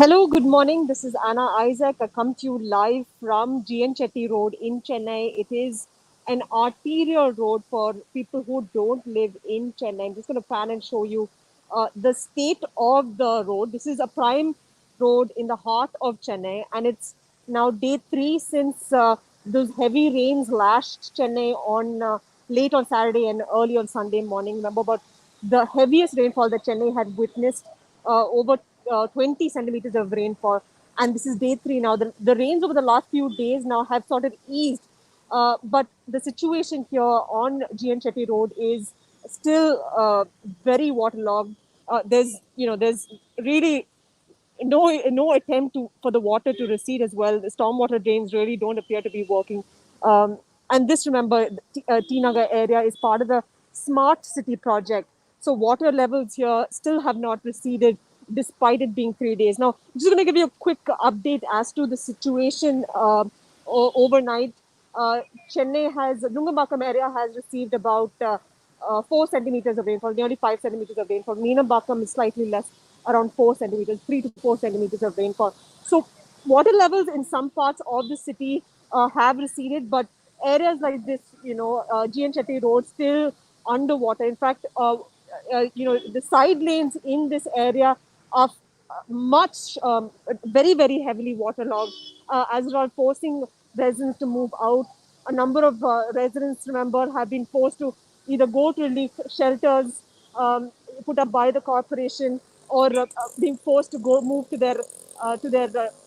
Hello, good morning. This is Anna Isaac. I come to you live from GN Chetty Road in Chennai. It is an arterial road for people who don't live in Chennai. I'm just going to pan and show you the state of the road. This is a prime road in the heart of Chennai, and it's now day three since those heavy rains lashed Chennai on late on Saturday and early on Sunday morning. Remember about the heaviest rainfall that Chennai had witnessed over 20 centimeters of rainfall. And this is day three now. The rains over the last few days now have sort of eased. But the situation here on GN Chetty Road is still very waterlogged. There's really no attempt for the water to recede as well. The stormwater drains really don't appear to be working. And this, remember, T Nagar area is part of the smart city project. So water levels here still have not receded despite it being 3 days. Now, I'm just going to give you a quick update as to the situation overnight. Uh, Nungambakam area has received about 4 centimeters of rainfall, nearly 5 centimeters of rainfall. Meenambakam is slightly less, around 4 centimeters, 3 to 4 centimeters of rainfall. So water levels in some parts of the city have receded, but areas like this, GN Chetty Road still underwater. In fact, the side lanes in this area are much, very, very heavily waterlogged, as well forcing residents to move out. A number of residents, remember, have been forced to either go to relief shelters put up by the corporation, or being forced to go move to their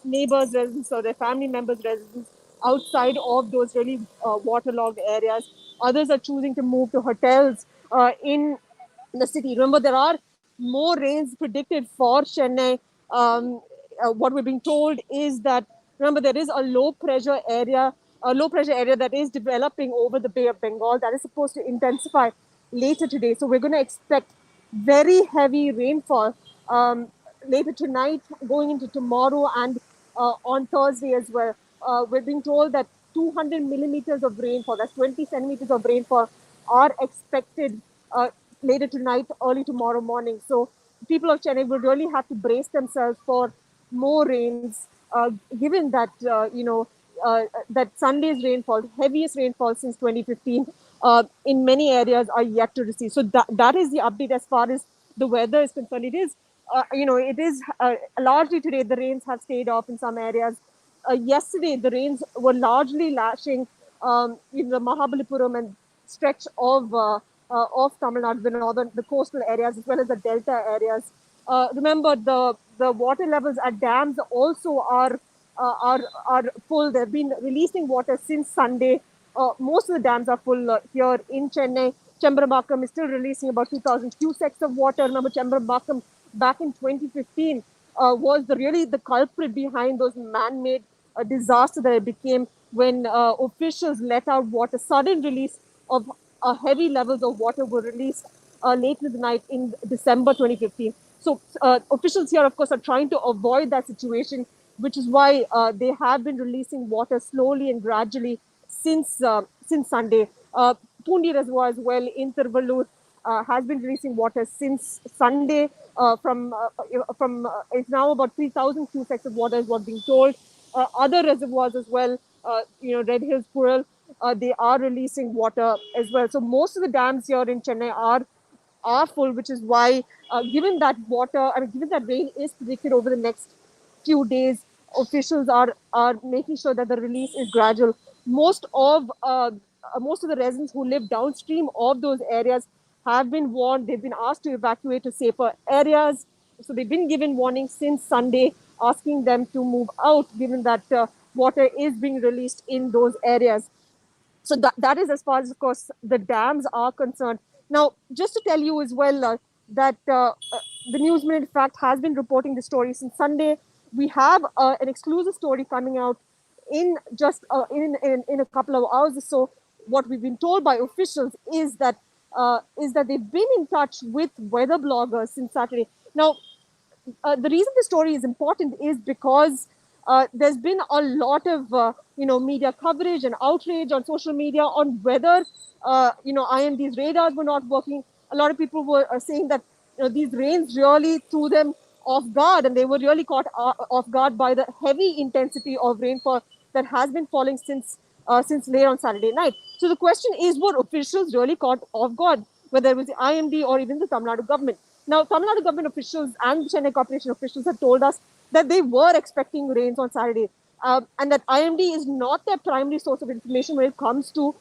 neighbors' residence or their family members' residence outside of those really waterlogged areas. Others are choosing to move to hotels in the city. Remember, there are more rains predicted for Chennai. What we're being told is that, remember, there is a low pressure area that is developing over the Bay of Bengal that is supposed to intensify later today. So we're going to expect very heavy rainfall later tonight, going into tomorrow, and on Thursday as well. We're being told that 200 millimeters of rainfall, that's 20 centimeters of rainfall, are expected later tonight, early tomorrow morning. So people of Chennai will really have to brace themselves for more rains, given that that Sunday's rainfall, heaviest rainfall since 2015, in many areas are yet to receive. So that is the update as far as the weather is concerned. It is largely today the rains have stayed off in some areas. Yesterday the rains were largely lashing in the Mahabalipuram and stretch of Tamil Nadu, the coastal areas as well as the delta areas. Remember, the water levels at dams also are full. They've been releasing water since Sunday. Most of the dams are full here in Chennai. Chembrambakam is still releasing about 2,000 cusecs of water. Remember, Chembrambakam back in 2015 was really the culprit behind those man-made disaster that it became when officials let out water. Sudden release of heavy levels of water were released late in the night in December 2015. So officials here, of course, are trying to avoid that situation, which is why they have been releasing water slowly and gradually since Sunday. Pundi Reservoir as well in Tiruvallur has been releasing water since Sunday. It's now about 3,000 cusecs of water is what being told. Other reservoirs as well, Red Hills, Pural, they are releasing water as well. So most of the dams here in Chennai are full, which is why, given that rain is predicted over the next few days, officials are making sure that the release is gradual. Most of the residents who live downstream of those areas have been warned. They've been asked to evacuate to safer areas. So they've been given warning since Sunday, asking them to move out, given that water is being released in those areas. So that is as far as, of course, the dams are concerned. Now, just to tell you as well that the News Minute, in fact, has been reporting the story since Sunday. We have an exclusive story coming out in just in a couple of hours or so. What we've been told by officials is that they've been in touch with weather bloggers since Saturday. Now, the reason the story is important is because there's been a lot of media coverage and outrage on social media on whether IMD's radars were not working. A lot of people were saying that these rains really threw them off guard, and they were really caught off guard by the heavy intensity of rainfall that has been falling since late on Saturday night. So the question is, were officials really caught off guard, whether it was the IMD or even the Tamil Nadu government? Now, Tamil Nadu government officials and Chennai Corporation officials have told us that they were expecting rains on Saturday, and that IMD is not their primary source of information when it comes to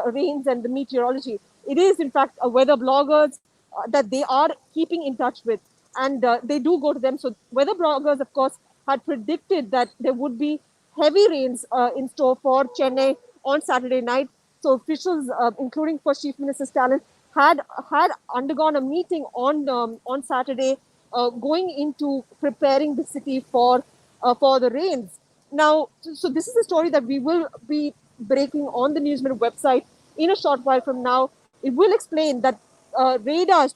rains and the meteorology. It is, in fact, weather bloggers that they are keeping in touch with, and they do go to them. So, weather bloggers, of course, had predicted that there would be heavy rains in store for Chennai on Saturday night. So, officials, including First Chief Minister Stalin, had undergone a meeting on Saturday, going into preparing the city for the rains. Now, so this is a story that we will be breaking on the Newsminute website in a short while from now. It will explain that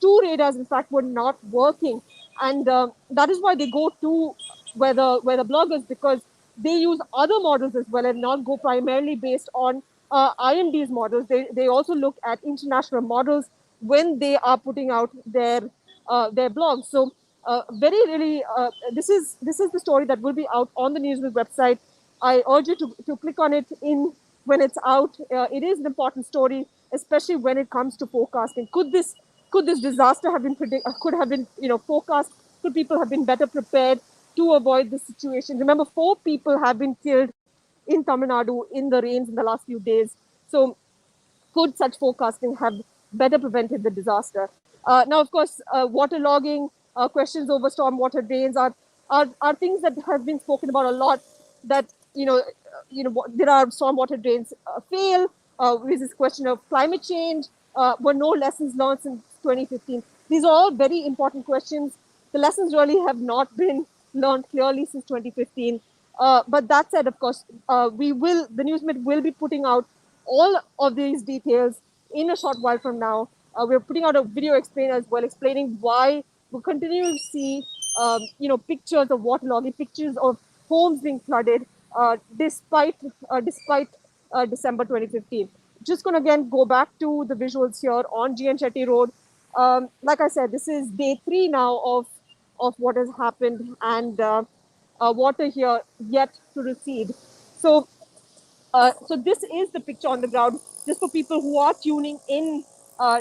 two radars, in fact, were not working, and that is why they go to weather bloggers, because they use other models as well and not go primarily based on IMD's models. They also look at international models when they are putting out their blogs. So very really, this is the story that will be out on the Newsweek website. I urge you to click on it in when it's out. It is an important story, especially when it comes to forecasting. Could this disaster have been could have been forecast? Could people have been better prepared to avoid this situation? Remember, 4 people have been killed in Tamil Nadu in the rains in the last few days. So could such forecasting have better prevented the disaster? Now, of course, waterlogging, questions over stormwater drains are things that have been spoken about a lot. That there are stormwater drains fail. With this question of climate change, were no lessons learned since 2015. These are all very important questions. The lessons really have not been learned clearly since 2015. But that said, of course, the Newsmit will be putting out all of these details in a short while from now. We're putting out a video explainer as well, explaining why we continue to see, pictures of waterlogging, pictures of homes being flooded, despite December 2015. Just going to again go back to the visuals here on GN Chetty Road. Like I said, this is day 3 now of what has happened, and water here yet to recede. So this is the picture on the ground. Just for people who are tuning in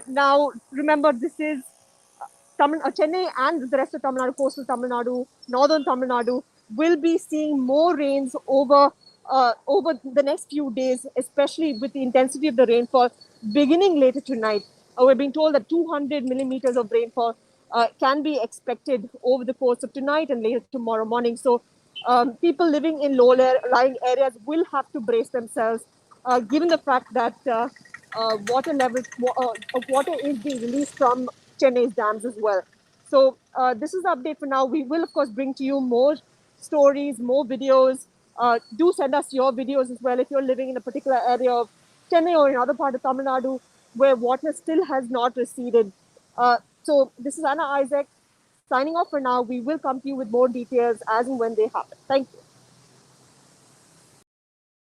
now, remember this is Chennai and the rest of Tamil Nadu, coastal Tamil Nadu, northern Tamil Nadu, will be seeing more rains over the next few days, especially with the intensity of the rainfall beginning later tonight. We're being told that 200 millimeters of rainfall can be expected over the course of tonight and later tomorrow morning. So people living in low-lying areas will have to brace themselves, given the fact that water is being released from Chennai's dams as well. So this is the update for now. We will, of course, bring to you more stories, more videos. Do send us your videos as well if you're living in a particular area of Chennai or another part of Tamil Nadu where water still has not receded. So this is Anna Isaac signing off for now. We will come to you with more details as and when they happen. Thank you.